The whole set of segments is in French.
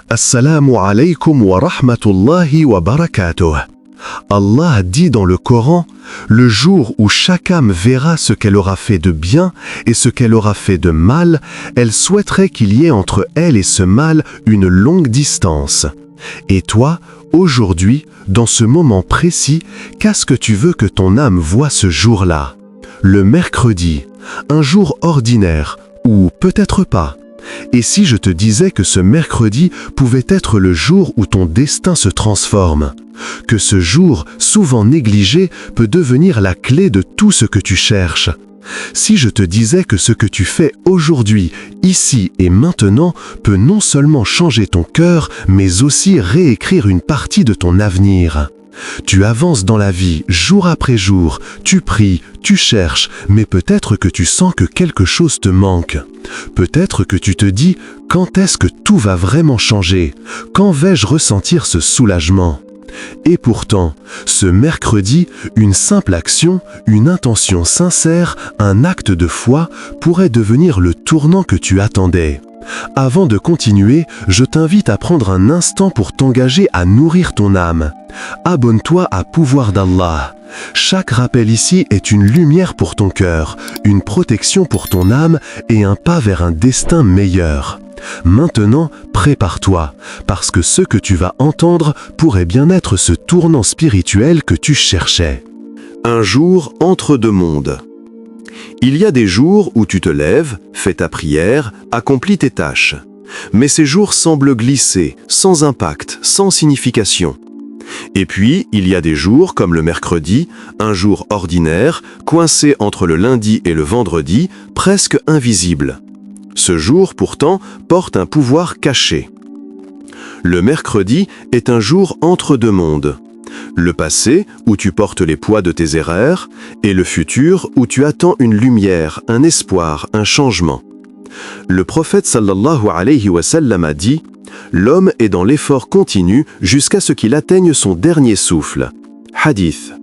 Assalamu alaykum wa rahmatullahi wa barakatuh. Allah dit dans le Coran, le jour où chaque âme verra ce qu'elle aura fait de bien et ce qu'elle aura fait de mal, elle souhaiterait qu'il y ait entre elle et ce mal une longue distance. Et toi, aujourd'hui, dans ce moment précis, qu'est-ce que tu veux que ton âme voie ce jour-là? Le mercredi, un jour ordinaire, ou peut-être pas. Et si je te disais que ce mercredi pouvait être le jour où ton destin se transforme, que ce jour, souvent négligé, peut devenir la clé de tout ce que tu cherches? Si je te disais que ce que tu fais aujourd'hui, ici et maintenant, peut non seulement changer ton cœur, mais aussi réécrire une partie de ton avenir. Tu avances dans la vie jour après jour, tu pries, tu cherches, mais peut-être que tu sens que quelque chose te manque. Peut-être que tu te dis, quand est-ce que tout va vraiment changer? Quand vais-je ressentir ce soulagement? Et pourtant, ce mercredi, une simple action, une intention sincère, un acte de foi pourrait devenir le tournant que tu attendais. Avant de continuer, je t'invite à prendre un instant pour t'engager à nourrir ton âme. Abonne-toi à Pouvoir d'Allah. Chaque rappel ici est une lumière pour ton cœur, une protection pour ton âme et un pas vers un destin meilleur. Maintenant, prépare-toi, parce que ce que tu vas entendre pourrait bien être ce tournant spirituel que tu cherchais. Un jour entre deux mondes. Il y a des jours où tu te lèves, fais ta prière, accomplis tes tâches. Mais ces jours semblent glisser, sans impact, sans signification. Et puis, il y a des jours comme le mercredi, un jour ordinaire, coincé entre le lundi et le vendredi, presque invisible. Ce jour, pourtant, porte un pouvoir caché. Le mercredi est un jour entre deux mondes. Le passé, où tu portes les poids de tes erreurs, et le futur, où tu attends une lumière, un espoir, un changement. Le prophète sallallahu alayhi wa sallam a dit « L'homme est dans l'effort continu jusqu'à ce qu'il atteigne son dernier souffle. » Hadith.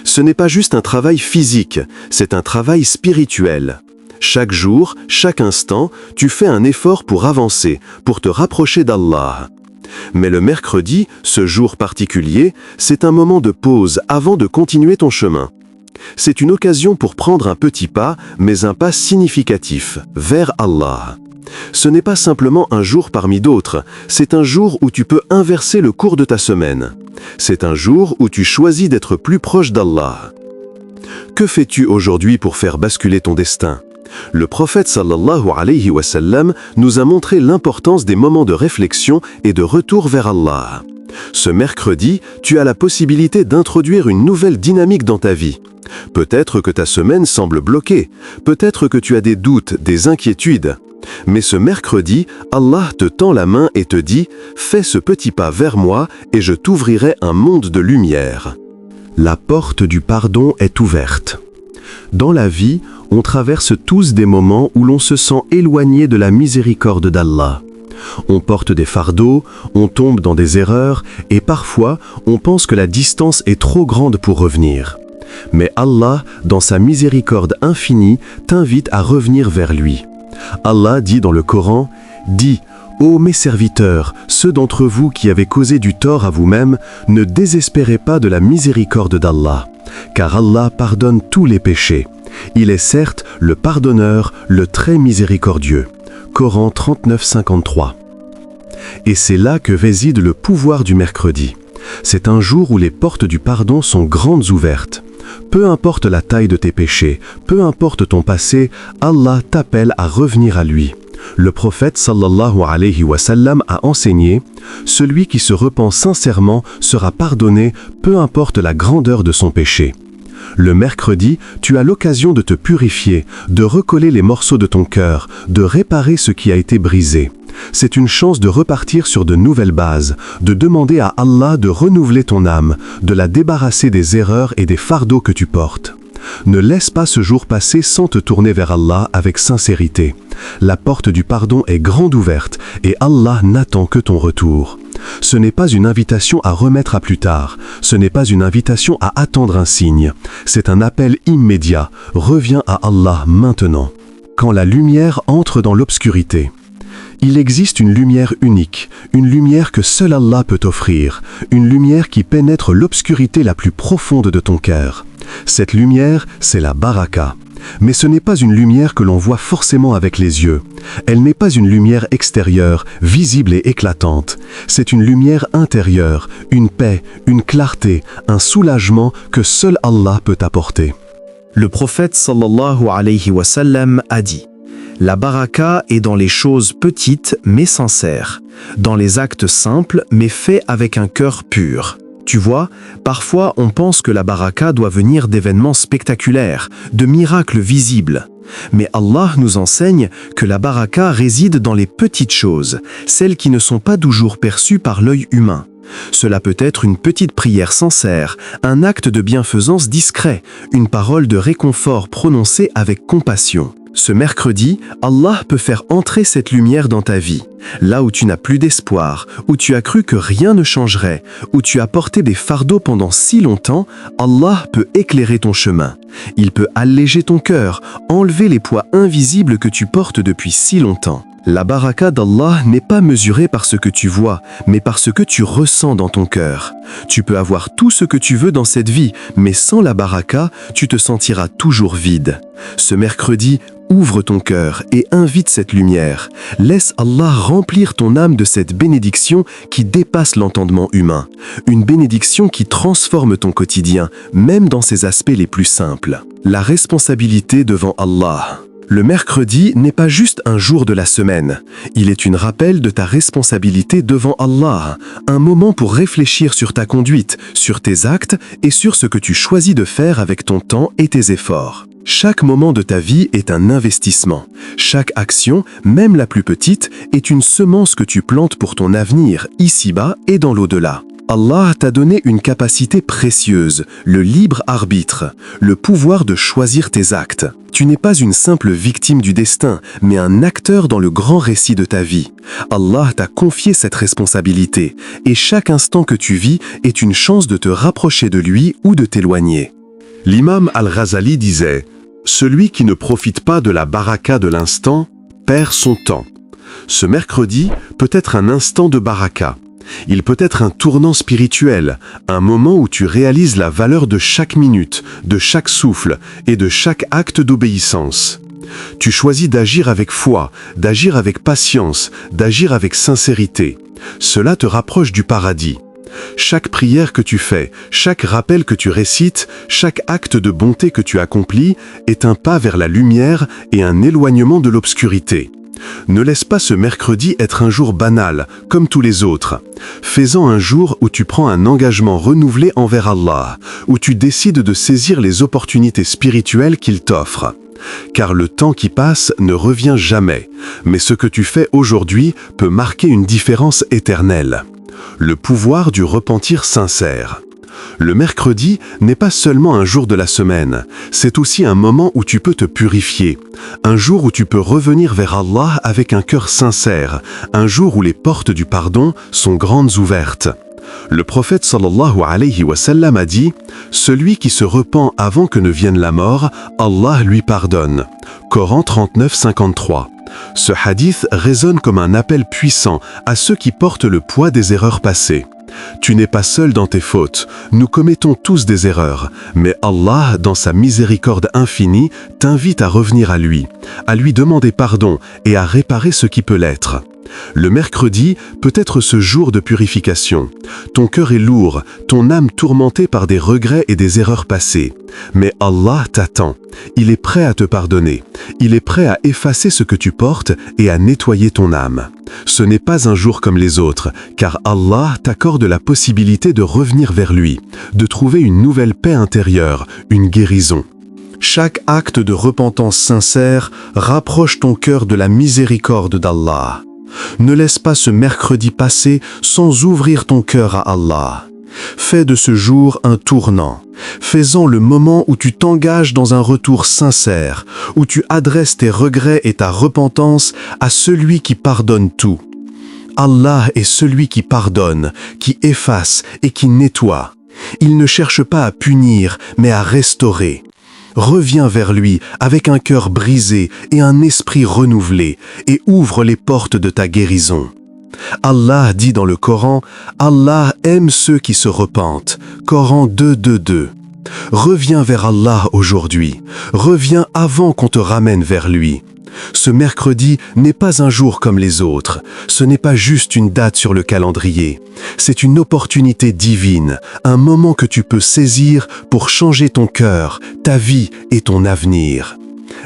Ce n'est pas juste un travail physique, c'est un travail spirituel. Chaque jour, chaque instant, tu fais un effort pour avancer, pour te rapprocher d'Allah. Mais le mercredi, ce jour particulier, c'est un moment de pause avant de continuer ton chemin. C'est une occasion pour prendre un petit pas, mais un pas significatif, vers Allah. Ce n'est pas simplement un jour parmi d'autres, c'est un jour où tu peux inverser le cours de ta semaine. C'est un jour où tu choisis d'être plus proche d'Allah. Que fais-tu aujourd'hui pour faire basculer ton destin? Le prophète sallallahu alayhi wa sallam nous a montré l'importance des moments de réflexion et de retour vers Allah. Ce mercredi, tu as la possibilité d'introduire une nouvelle dynamique dans ta vie. Peut-être que ta semaine semble bloquée, peut-être que tu as des doutes, des inquiétudes. Mais ce mercredi, Allah te tend la main et te dit « Fais ce petit pas vers moi et je t'ouvrirai un monde de lumière. » La porte du pardon est ouverte. Dans la vie, on traverse tous des moments où l'on se sent éloigné de la miséricorde d'Allah. On porte des fardeaux, on tombe dans des erreurs et parfois on pense que la distance est trop grande pour revenir. Mais Allah, dans sa miséricorde infinie, t'invite à revenir vers lui. Allah dit dans le Coran, « Dis, ô mes serviteurs, ceux d'entre vous qui avez causé du tort à vous-même, ne désespérez pas de la miséricorde d'Allah, car Allah pardonne tous les péchés. Il est certes le pardonneur, le très miséricordieux. » Coran 39-53. Et c'est là que réside le pouvoir du mercredi. C'est un jour où les portes du pardon sont grandes ouvertes. Peu importe la taille de tes péchés, peu importe ton passé, Allah t'appelle à revenir à lui. Le prophète sallallahu alayhi wa sallam a enseigné « Celui qui se repent sincèrement sera pardonné, peu importe la grandeur de son péché. » Le mercredi, tu as l'occasion de te purifier, de recoller les morceaux de ton cœur, de réparer ce qui a été brisé. C'est une chance de repartir sur de nouvelles bases, de demander à Allah de renouveler ton âme, de la débarrasser des erreurs et des fardeaux que tu portes. Ne laisse pas ce jour passer sans te tourner vers Allah avec sincérité. La porte du pardon est grande ouverte et Allah n'attend que ton retour. Ce n'est pas une invitation à remettre à plus tard, ce n'est pas une invitation à attendre un signe. C'est un appel immédiat, reviens à Allah maintenant. Quand la lumière entre dans l'obscurité. Il existe une lumière unique, une lumière que seul Allah peut offrir, une lumière qui pénètre l'obscurité la plus profonde de ton cœur. Cette lumière, c'est la baraka. Mais ce n'est pas une lumière que l'on voit forcément avec les yeux. Elle n'est pas une lumière extérieure, visible et éclatante. C'est une lumière intérieure, une paix, une clarté, un soulagement que seul Allah peut apporter. Le prophète sallallahu alayhi wa sallam a dit: la baraka est dans les choses petites mais sincères, dans les actes simples mais faits avec un cœur pur. Tu vois, parfois on pense que la baraka doit venir d'événements spectaculaires, de miracles visibles. Mais Allah nous enseigne que la baraka réside dans les petites choses, celles qui ne sont pas toujours perçues par l'œil humain. Cela peut être une petite prière sincère, un acte de bienfaisance discret, une parole de réconfort prononcée avec compassion. Ce mercredi, Allah peut faire entrer cette lumière dans ta vie. Là où tu n'as plus d'espoir, où tu as cru que rien ne changerait, où tu as porté des fardeaux pendant si longtemps, Allah peut éclairer ton chemin. Il peut alléger ton cœur, enlever les poids invisibles que tu portes depuis si longtemps. La baraka d'Allah n'est pas mesurée par ce que tu vois, mais par ce que tu ressens dans ton cœur. Tu peux avoir tout ce que tu veux dans cette vie, mais sans la baraka, tu te sentiras toujours vide. Ce mercredi, ouvre ton cœur et invite cette lumière. Laisse Allah remplir ton âme de cette bénédiction qui dépasse l'entendement humain. Une bénédiction qui transforme ton quotidien, même dans ses aspects les plus simples. La responsabilité devant Allah. Le mercredi n'est pas juste un jour de la semaine. Il est un rappel de ta responsabilité devant Allah, un moment pour réfléchir sur ta conduite, sur tes actes et sur ce que tu choisis de faire avec ton temps et tes efforts. Chaque moment de ta vie est un investissement. Chaque action, même la plus petite, est une semence que tu plantes pour ton avenir, ici-bas et dans l'au-delà. Allah t'a donné une capacité précieuse, le libre arbitre, le pouvoir de choisir tes actes. Tu n'es pas une simple victime du destin, mais un acteur dans le grand récit de ta vie. Allah t'a confié cette responsabilité, et chaque instant que tu vis est une chance de te rapprocher de lui ou de t'éloigner. L'imam Al-Ghazali disait « Celui qui ne profite pas de la baraka de l'instant perd son temps. » Ce mercredi peut être un instant de baraka. Il peut être un tournant spirituel, un moment où tu réalises la valeur de chaque minute, de chaque souffle et de chaque acte d'obéissance. Tu choisis d'agir avec foi, d'agir avec patience, d'agir avec sincérité. Cela te rapproche du paradis. Chaque prière que tu fais, chaque rappel que tu récites, chaque acte de bonté que tu accomplis est un pas vers la lumière et un éloignement de l'obscurité. Ne laisse pas ce mercredi être un jour banal, comme tous les autres. Fais-en un jour où tu prends un engagement renouvelé envers Allah, où tu décides de saisir les opportunités spirituelles qu'il t'offre. Car le temps qui passe ne revient jamais, mais ce que tu fais aujourd'hui peut marquer une différence éternelle. Le pouvoir du repentir sincère. Le mercredi n'est pas seulement un jour de la semaine, c'est aussi un moment où tu peux te purifier, un jour où tu peux revenir vers Allah avec un cœur sincère, un jour où les portes du pardon sont grandes ouvertes. Le prophète sallallahu alayhi wa sallam a dit « Celui qui se repent avant que ne vienne la mort, Allah lui pardonne. » Coran 39-53. Ce hadith résonne comme un appel puissant à ceux qui portent le poids des erreurs passées. Tu n'es pas seul dans tes fautes, nous commettons tous des erreurs, mais Allah, dans sa miséricorde infinie, t'invite à revenir à lui demander pardon et à réparer ce qui peut l'être. Le mercredi peut être ce jour de purification. Ton cœur est lourd, ton âme tourmentée par des regrets et des erreurs passées. Mais Allah t'attend. Il est prêt à te pardonner. Il est prêt à effacer ce que tu portes et à nettoyer ton âme. Ce n'est pas un jour comme les autres, car Allah t'accorde la possibilité de revenir vers lui, de trouver une nouvelle paix intérieure, une guérison. Chaque acte de repentance sincère rapproche ton cœur de la miséricorde d'Allah. Ne laisse pas ce mercredi passer sans ouvrir ton cœur à Allah. Fais de ce jour un tournant. Fais-en le moment où tu t'engages dans un retour sincère, où tu adresses tes regrets et ta repentance à celui qui pardonne tout. Allah est celui qui pardonne, qui efface et qui nettoie. Il ne cherche pas à punir, mais à restaurer. Reviens vers lui avec un cœur brisé et un esprit renouvelé et ouvre les portes de ta guérison. Allah dit dans le Coran, Allah aime ceux qui se repentent. Coran 2:2. Reviens vers Allah aujourd'hui. Reviens avant qu'on te ramène vers lui. Ce mercredi n'est pas un jour comme les autres. Ce n'est pas juste une date sur le calendrier. C'est une opportunité divine, un moment que tu peux saisir pour changer ton cœur, ta vie et ton avenir.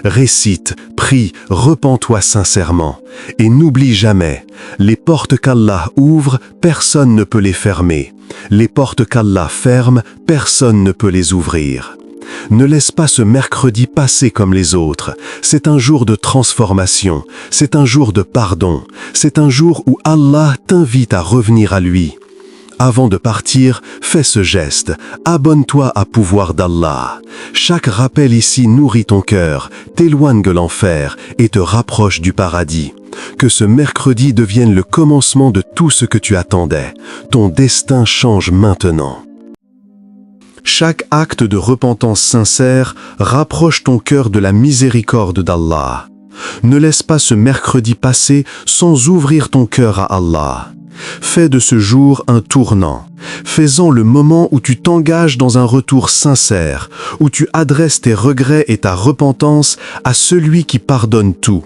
Récite, prie, repens-toi sincèrement. Et n'oublie jamais, les portes qu'Allah ouvre, personne ne peut les fermer. Les portes qu'Allah ferme, personne ne peut les ouvrir. Ne laisse pas ce mercredi passer comme les autres. C'est un jour de transformation, c'est un jour de pardon, c'est un jour où Allah t'invite à revenir à lui. Avant de partir, fais ce geste, abonne-toi à Pouvoir d'Allah. Chaque rappel ici nourrit ton cœur, t'éloigne de l'enfer et te rapproche du paradis. Que ce mercredi devienne le commencement de tout ce que tu attendais. Ton destin change maintenant. Chaque acte de repentance sincère rapproche ton cœur de la miséricorde d'Allah. Ne laisse pas ce mercredi passer sans ouvrir ton cœur à Allah. Fais de ce jour un tournant. Fais-en le moment où tu t'engages dans un retour sincère, où tu adresses tes regrets et ta repentance à celui qui pardonne tout.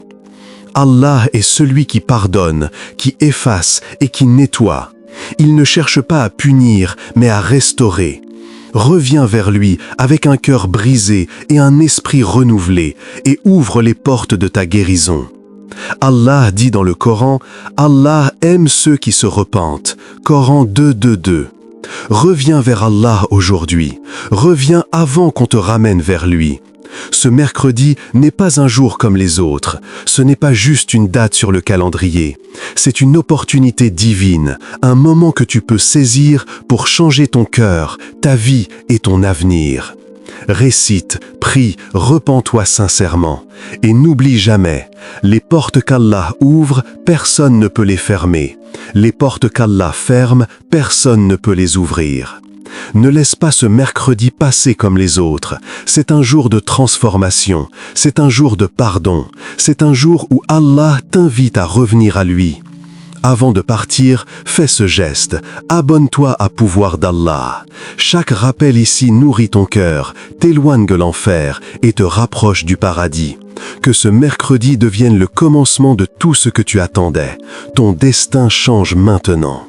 Allah est celui qui pardonne, qui efface et qui nettoie. Il ne cherche pas à punir, mais à restaurer. Reviens vers lui avec un cœur brisé et un esprit renouvelé et ouvre les portes de ta guérison. Allah dit dans le Coran, Allah aime ceux qui se repentent. Coran 2:2. Reviens vers Allah aujourd'hui. Reviens avant qu'on te ramène vers lui. Ce mercredi n'est pas un jour comme les autres. Ce n'est pas juste une date sur le calendrier. C'est une opportunité divine, un moment que tu peux saisir pour changer ton cœur, ta vie et ton avenir. Récite, prie, repens-toi sincèrement. Et n'oublie jamais, les portes qu'Allah ouvre, personne ne peut les fermer. Les portes qu'Allah ferme, personne ne peut les ouvrir. Ne laisse pas ce mercredi passer comme les autres. C'est un jour de transformation, c'est un jour de pardon, c'est un jour où Allah t'invite à revenir à lui. Avant de partir, fais ce geste, abonne-toi à Pouvoir d'Allah. Chaque rappel ici nourrit ton cœur, t'éloigne de l'enfer et te rapproche du paradis. Que ce mercredi devienne le commencement de tout ce que tu attendais. Ton destin change maintenant.